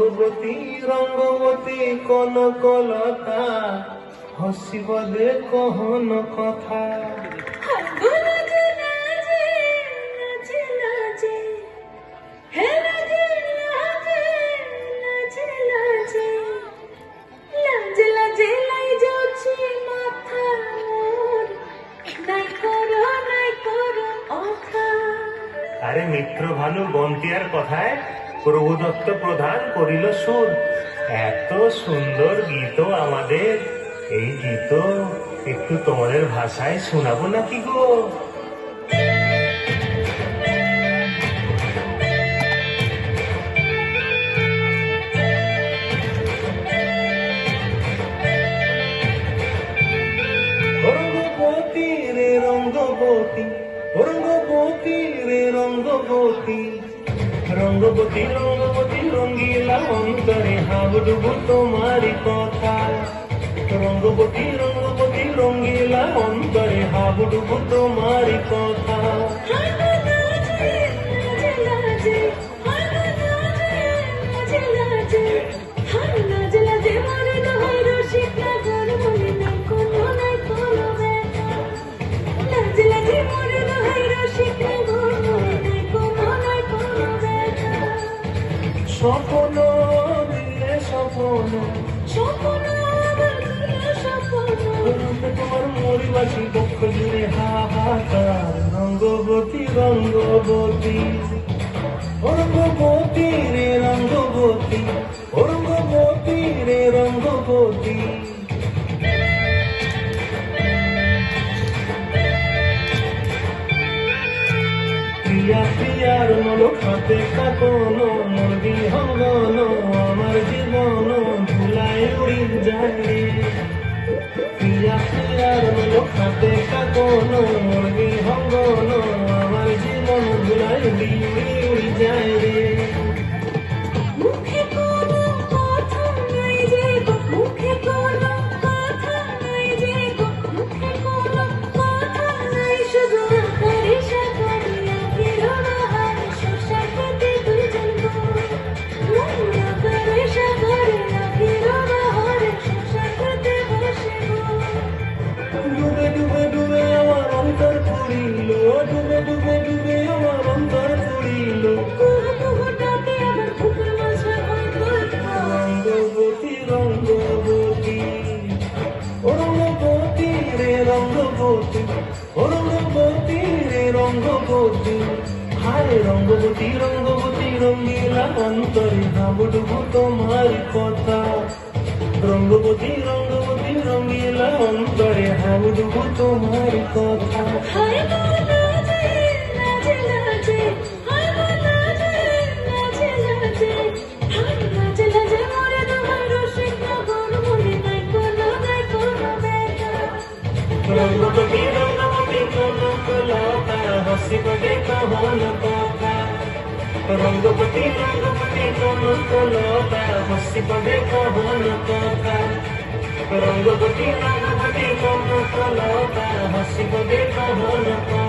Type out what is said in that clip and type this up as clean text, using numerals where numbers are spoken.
রঙ্গবতী রঙ্গবতী কনকলতা হসিব দে কহন কথা। আরে মিত্র ভানু বন্টিয়ার কথায় প্রভুদত্ত প্রধান করিল সুর। এত সুন্দর গীত আমাদের, এই গীত একটু তোমাদের ভাষায় শোনাবো নাকি গো? রঙ্গবতী রে রঙ্গবতী, রঙ্গবতী রে রঙ্গবতী, রঙ্গবতী রঙ্গবতী রঙ্গিলা অন্তরে হাবুডুবু তোমারি কথা। রঙ্গবতী রঙ্গবতী রঙ্গিলা অন্তরে হাবুডুবু তোমারি কথা। স্বপ্ন দিলে স্বপ্ন, তোমার মরিবাসী পক্ষ জুড়ে হাহাকার। রঙ্গবতী রঙ্গবতী, রঙ্গবতী রে রঙ্গবতী, রঙ্গবতী রে রঙ্গবতী। প্রিয়া প্রিয়ার মলখাতে কাকন মোর বিহঙ্গন, আমার জীবন ভুলাই উড়ি যায়। প্রিয়া প্রিয়ার মলখাতে কাকন মোর বিহঙ্গন, আমার জীবন ভুলাই উড়ি যায় রে। ডুবে ডুবে ডুবে আমার অন্তর পুরিল, ডুবে ডুবে ডুবে আমার অন্তর পুরিল। রঙ্গবতী রঙ্গবতী, রঙ্গবতী রে রঙ্গবতী, রঙ্গবতী রে রঙ্গবতী। হায় রঙ্গবতী রঙ্গবতী রঙ্গিলা অন্তরে হাবুডুবু তোমার কথা। রঙ্গবতী রঙ্গবতী রঙ্গিলা অন্তরে হাবুডুবু তোমার কথা। রঙ্গবতী রঙ্গবতী কনকলতা হসিব দে কহন কথা। রঙ্গবতী রঙ্গবতী কনকলতা হসিব দে কহন কথা। রঙ্গবতী রঙ্গবতী কনকলতা হসিব দে কহন কথা।